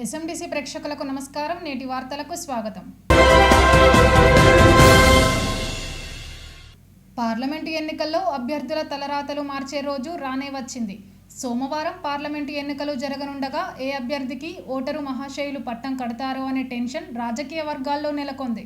ఎస్ఎండిసి ప్రేక్షకులకు నమస్కారం. నేటి వార్తలకు స్వాగతం. పార్లమెంటు ఎన్నికల్లో అభ్యర్థుల తలరాతలు మార్చే రోజు రానే వచ్చింది. సోమవారం పార్లమెంటు ఎన్నికలు జరగనుండగా ఏ అభ్యర్థికి ఓటరు మహాశయులు పట్టం కడతారో అనే టెన్షన్ రాజకీయ వర్గాల్లో నెలకొంది.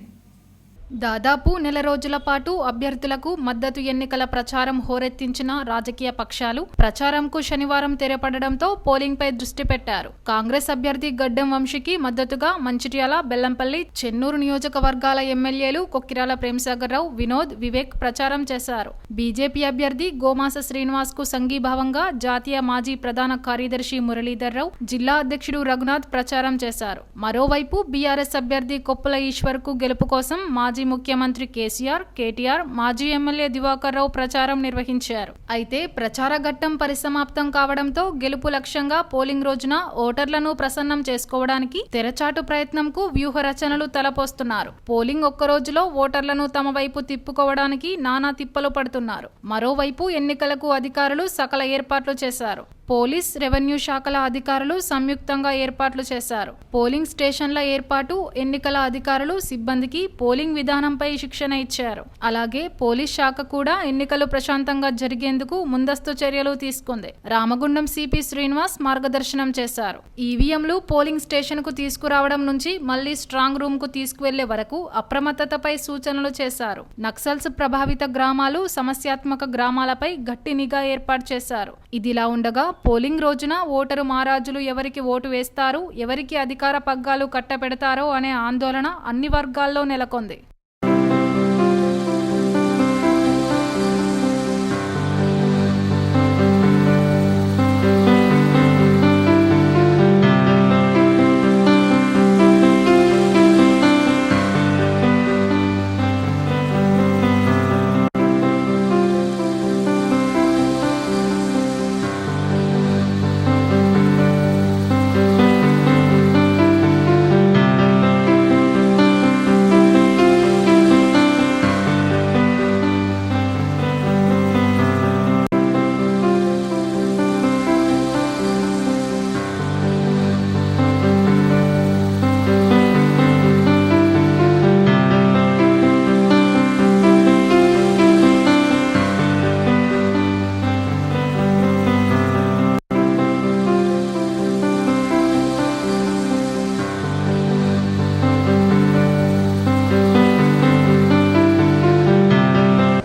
దాదాపు నెల రోజుల పాటు అభ్యర్థులకు మద్దతు ఎన్నికల ప్రచారం హోరెత్తించిన రాజకీయ పక్షాలు ప్రచారంకు శనివారం తెరపడడంతో పోలింగ్పై దృష్టి పెట్టారు. కాంగ్రెస్ అభ్యర్థి గడ్డం వంశీకి మద్దతుగా మంచిర్యాల, బెల్లంపల్లి, చెన్నూరు నియోజకవర్గాల ఎమ్మెల్యేలు కొక్కిరాల ప్రేమసాగర్రావు, వినోద్, వివేక్ ప్రచారం చేశారు. బీజేపీ అభ్యర్థి గోమాస శ్రీనివాస్ కు సంఘీభావంగా జాతీయ మాజీ ప్రధాన కార్యదర్శి మురళీధర్రావు, జిల్లా అధ్యక్షుడు రఘునాథ్ ప్రచారం చేశారు. మరోవైపు బీఆర్ఎస్ అభ్యర్థి కొప్పుల ఈశ్వర్ కు గెలుపు కోసం మాజీ ముఖ్యమంత్రి కేసీఆర్, కేటీఆర్, మాజీ ఎమ్మెల్యే దివాకర్ రావు ప్రచారం నిర్వహించారు. అయితే ప్రచార ఘట్టం పరిసమాప్తం కావడంతో గెలుపు లక్ష్యంగా పోలింగ్ రోజున ఓటర్లను ప్రసన్నం చేసుకోవడానికి తెరచాటు ప్రయత్నంకు వ్యూహ రచనలు తలపోస్తున్నారు. పోలింగ్ ఒక్క రోజులో ఓటర్లను తమ వైపు తిప్పుకోవడానికి నానా తిప్పలు పడుతున్నారు. మరోవైపు ఎన్నికలకు అధికారులు సకల ఏర్పాట్లు చేశారు. పోలీస్, రెవెన్యూ శాఖల అధికారులు సంయుక్తంగా ఏర్పాట్లు చేశారు. పోలింగ్ స్టేషన్ల ఏర్పాటు, ఎన్నికల అధికారులు సిబ్బందికి పోలింగ్ విధానంపై శిక్షణ ఇచ్చారు. అలాగే పోలీస్ శాఖ కూడా ఎన్నికలు ప్రశాంతంగా జరిగేందుకు ముందస్తు చర్యలు తీసుకుంది. రామగుండం సిపి శ్రీనివాస్ మార్గదర్శనం చేశారు. ఈవీఎంలు పోలింగ్ స్టేషన్ కు తీసుకురావడం నుంచి మళ్లీ స్ట్రాంగ్ రూమ్ కు తీసుకువెళ్లే వరకు అప్రమత్తతపై సూచనలు చేశారు. నక్సల్స్ ప్రభావిత గ్రామాలు, సమస్యాత్మక గ్రామాలపై గట్టి నిఘా ఏర్పాటు చేశారు. ఇదిలా ఉండగా పోలింగ్ రోజున ఓటరు మహారాజులు ఎవరికి ఓటు వేస్తారు, ఎవరికి అధికార పగ్గాలు కట్టపెడతారో అనే ఆందోళన అన్ని వర్గాల్లో నెలకొంది.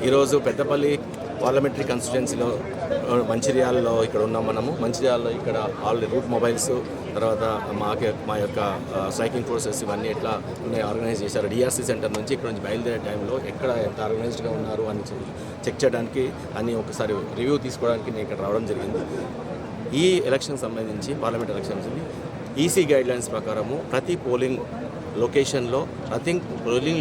ఈరోజు పెద్దపల్లి పార్లమెంటరీ కాన్స్టిట్యుయెన్సీలో మంచిర్యాలలో ఇక్కడ ఉన్నాం. మనము మంచిర్యాలలో ఇక్కడ ఆల్ రూట్ మొబైల్స్, తర్వాత మా యొక్క స్ట్రైకింగ్ ఫోర్సెస్ ఇవన్నీ ఎట్లా ఉన్నాయి ఆర్గనైజ్ చేశారు. డిఆర్సీ సెంటర్ నుంచి ఇక్కడ నుంచి బయలుదేరే టైంలో ఎక్కడ ఎంత ఆర్గనైజ్డ్గా ఉన్నారు అని చెక్ చేయడానికి, అన్ని ఒకసారి రివ్యూ తీసుకోవడానికి నేను ఇక్కడ రావడం జరిగింది. ఈ ఎలక్షన్ సంబంధించి పార్లమెంట్ ఎలక్షన్స్ ఈసీ గైడ్లైన్స్ ప్రకారము ప్రతి పోలింగ్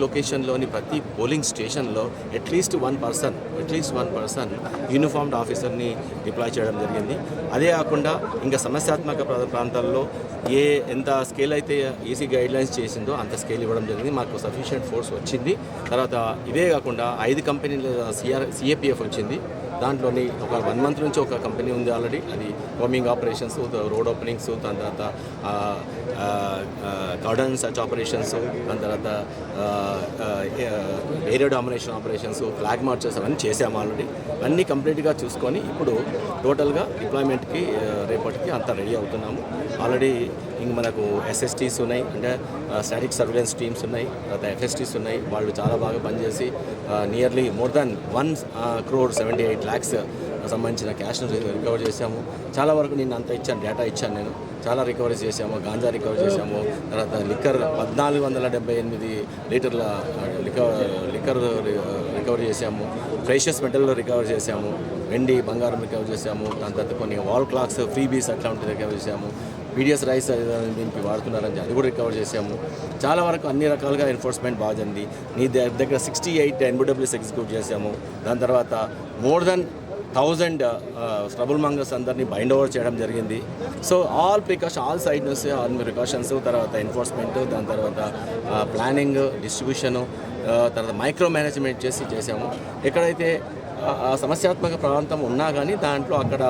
లొకేషన్లోని ప్రతి పోలింగ్ స్టేషన్లో అట్లీస్ట్ వన్ పర్సన్ యూనిఫామ్డ్ ఆఫీసర్ని డిప్లాయ్ చేయడం జరిగింది. అదే కాకుండా ఇంకా సమస్యాత్మక ప్రాంతాల్లో ఎంత స్కేల్ అయితే ఈసీ గైడ్లైన్స్ చేసిందో అంత స్కేల్ ఇవ్వడం జరిగింది. మాకు సఫిషియెంట్ ఫోర్స్ వచ్చింది. తర్వాత ఇవే కాకుండా 5 కంపెనీల సిఏపిఎఫ్ వచ్చింది. దాంట్లోని ఒక 1 month నుంచి ఒక కంపెనీ ఉంది ఆల్రెడీ. అది కోమింగ్ ఆపరేషన్స్, రోడ్ ఓపెనింగ్స్, దాని తర్వాత కార్డన్ సర్చ్ ఆపరేషన్స్, దాని తర్వాత area domination operations, flag marches అవన్నీ చేసాము ఆల్రెడీ. అన్నీ కంప్లీట్గా చూసుకొని ఇప్పుడు టోటల్గా డిప్లాయ్మెంట్కి రేపటికి అంతా రెడీ అవుతున్నాము. ఆల్రెడీ ఇంక మనకు ఎస్ఎస్టీస్ ఉన్నాయి, అంటే స్టాటిక్ సర్వేలెన్స్ టీమ్స్ ఉన్నాయి, తర్వాత ఎఫ్ఎస్టీస్ ఉన్నాయి. వాళ్ళు చాలా బాగా పనిచేసి నియర్లీ మోర్ దాన్ 1,78,00,000 సంబంధించిన క్యాష్ను రికవర్ చేశాము. చాలా వరకు నేను అంతా డేటా ఇచ్చాను. నేను చాలా రికవరీ చేశాము. గాంజా రికవర్ చేశాము. తర్వాత లిక్కర్ 1,478 లీటర్ల లిక్కర్ రికవర్ చేశాము. ప్రెషియస్ మెటల్ రికవర్ చేశాము. వెండి, బంగారం రికవర్ చేశాము. దాని తర్వాత కొన్ని వాల్ క్లాక్స్, ఫ్రీబీస్ అట్లాంటివి రికవర్ చేశాము. పీడిఎస్ రైస్ దీనికి వాడుతున్నారని అది కూడా రికవర్ చేశాము. చాలా వరకు అన్ని రకాలుగా ఎన్ఫోర్స్మెంట్ బాగా జరిగింది. నీ దగ్గర 68 ఎన్బిడబ్ల్యూస్ ఎగ్జిక్యూట్ చేశాము. దాని తర్వాత మోర్ దెన్ 1000 స్ట్రబుల్ మంగర్స్ అందరినీ బైండ్ ఓవర్ చేయడం జరిగింది. సో ఆల్ సైడ్ నుంచి ప్రికాషన్స్, తర్వాత ఎన్ఫోర్స్మెంట్, దాని తర్వాత ప్లానింగ్, డిస్ట్రిబ్యూషను, తర్వాత మైక్రో మేనేజ్మెంట్ చేసాము. ఎక్కడైతే సమస్యాత్మక ప్రాంతం ఉన్నా కానీ దాంట్లో అక్కడ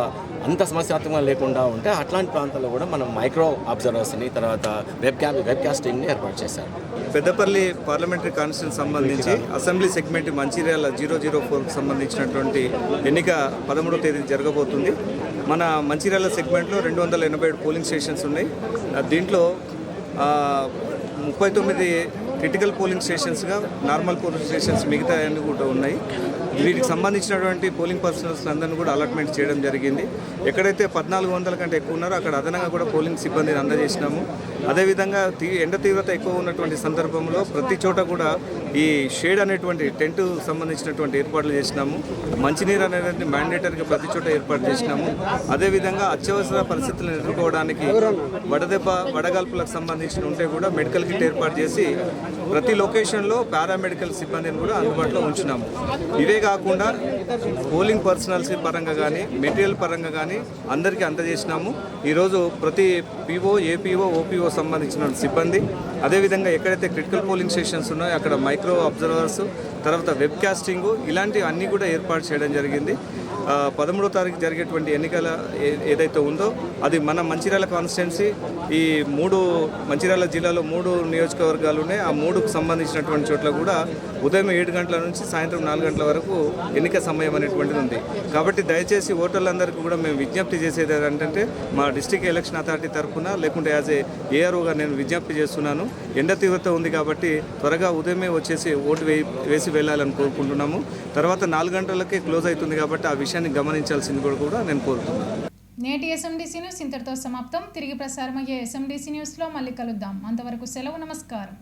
అంత సమస్యాత్మకంగా లేకుండా ఉంటే అట్లాంటి ప్రాంతాల్లో కూడా మనం మైక్రో అబ్జర్వర్స్ని తర్వాత వెబ్కాస్టింగ్ని ఏర్పాటు చేశారు. పెద్దపల్లి పార్లమెంటరీ కాన్స్టిట్యూన్సీ సంబంధించి అసెంబ్లీ సెగ్మెంట్ మంచిర్యాల 004కు సంబంధించినటువంటి ఎన్నిక 13వ తేదీ జరగబోతుంది. మన మంచిర్యాల సెగ్మెంట్లో 287 పోలింగ్ స్టేషన్స్ ఉన్నాయి. దీంట్లో 39 క్రిటికల్ పోలింగ్ స్టేషన్స్గా నార్మల్ పోలింగ్ స్టేషన్స్ మిగతా అన్ని కూడా ఉన్నాయి. వీటికి సంబంధించినటువంటి పోలింగ్ పర్సనల్స్ అందరినీ కూడా అలాట్మెంట్ చేయడం జరిగింది. ఎక్కడైతే 1400 కంటే ఎక్కువ ఉన్నారో అక్కడ అదనంగా కూడా పోలింగ్ సిబ్బందిని అందజేసినాము. అదేవిధంగా ఎండ తీవ్రత ఎక్కువ ఉన్నటువంటి సందర్భంలో ప్రతి చోట కూడా ఈ షేడ్ అనేటువంటి టెంట్ సంబంధించినటువంటి ఏర్పాట్లు చేసినాము. మంచినీరు అనేది మ్యాండేటరీగా ప్రతి చోట ఏర్పాటు చేసినాము. అదేవిధంగా అత్యవసర పరిస్థితులను ఎదుర్కోవడానికి వడగాల్పులకు సంబంధించిన ఉంటే కూడా మెడికల్ కిట్ ఏర్పాటు చేసి ప్రతి లొకేషన్లో పారామెడికల్ సిబ్బందిని కూడా అందుబాటులో ఉంచినాము. ఇవే కాకుండా పోలింగ్ పర్సనల్స్ పరంగా కానీ మెటీరియల్ పరంగా కానీ అందరికీ అందజేసినాము. ఈరోజు ప్రతి పీఓ, ఏపీఓ, ఓపీఓ సంబంధించిన సిబ్బంది, అదేవిధంగా ఎక్కడైతే క్రిటికల్ పోలింగ్ స్టేషన్స్ ఉన్నాయో అక్కడ మైక్రో అబ్జర్వర్స్, తర్వాత వెబ్కాస్టింగు ఇలాంటివి అన్నీ కూడా ఏర్పాటు చేయడం జరిగింది. 13వ తారీఖు జరిగేటువంటి ఎన్నికల ఏదైతే ఉందో అది మన మంచిర్యాల కాన్స్టిట్యున్సీ, ఈ మంచిర్యాల జిల్లాలో 3 నియోజకవర్గాలు ఉన్నాయి. ఆ 3కు సంబంధించినటువంటి చోట్ల కూడా ఉదయం 7 గంటల నుంచి సాయంత్రం 4 గంటల వరకు ఎన్నిక సమయం అనేటువంటిది ఉంది. కాబట్టి దయచేసి ఓటర్లందరికీ కూడా మేము విజ్ఞప్తి చేసేది ఏంటంటే మా డిస్ట్రిక్ట్ ఎలక్షన్ అథారిటీ తరఫున లేకుంటే యాజ్ ఏఆర్ఓగా నేను విజ్ఞప్తి చేస్తున్నాను. ఎండ తీవ్రత ఉంది కాబట్టి త్వరగా ఉదయమే వచ్చేసి ఓటు వేసి వెళ్ళాలని కోరుకుంటున్నాము. తర్వాత 4 గంటలకే క్లోజ్ అవుతుంది కాబట్టి ఆ విషయాన్ని గమనించాల్సింది కూడా నేను కోరుతున్నాను. నేటి ఎస్ఎండిసి న్యూస్ ఇంతటితో సమాప్తం. తిరిగి ప్రసారమయ్యే ఎస్ఎండిసి న్యూస్లో మళ్ళీ కలుద్దాం. అంతవరకు సెలవు. నమస్కారం.